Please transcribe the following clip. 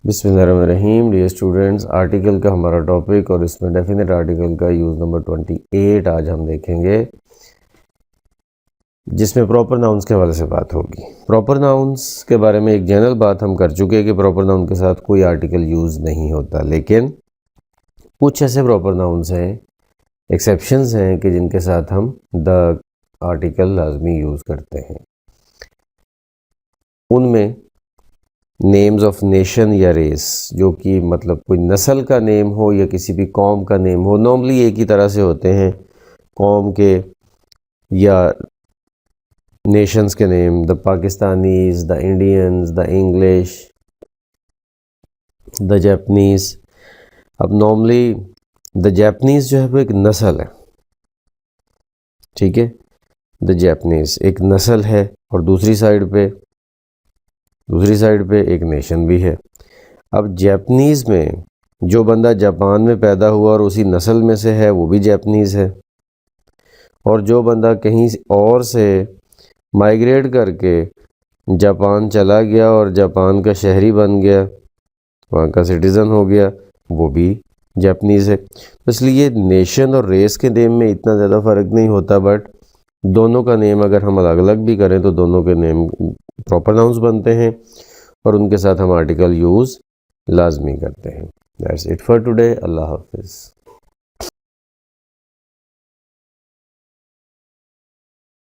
बिस्मिल्लाहिर्रहमानिर्रहीम। Dear students, article का हमारा टॉपिक और इसमें डेफिनेट आर्टिकल का यूज़ नंबर 28 आज हम देखेंगे, जिसमें प्रॉपर नाउन्स के हवाले से बात होगी। प्रॉपर नाउन्स के बारे में एक जनरल बात हम कर चुके हैं कि प्रॉपर नाउन के साथ कोई आर्टिकल यूज़ नहीं होता, लेकिन कुछ ऐसे प्रॉपर नाउन्स हैं, एक्सेप्शंस हैं कि जिनके साथ हम द आर्टिकल लाजमी यूज़ करते हैं। उनमें नेम्स ऑफ नेशन या रेस, जो कि मतलब कोई नस्ल का नेम हो या किसी भी कौम का नेम हो, नॉर्मली एक ही तरह से होते हैं कौम के या नेशंस के name, the Pakistanis, the Indians, the English, the Japanese. अब नॉर्मली द जापनीज़ जो है वो एक नस्ल है, ठीक है। द जापनीज़ एक नस्ल है और दूसरी साइड पे एक नेशन भी है। अब जापनीज़ में जो बंदा जापान में पैदा हुआ और उसी नस्ल में से है वो भी जापनीज़ है, और जो बंदा कहीं और से माइग्रेट करके जापान चला गया और जापान का शहरी बन गया, वहाँ का सिटीज़न हो गया, वो भी जापनीज़ है। तो इसलिए नेशन और रेस के नेम में इतना ज़्यादा फ़र्क नहीं होता, बट दोनों का नेम अगर हम अलग अलग भी करें तो दोनों के नेम प्रॉपर नाउन्स बनते हैं और उनके साथ हम आर्टिकल यूज़ लाजमी करते हैं। That's it for today. अल्लाह हाफिज़।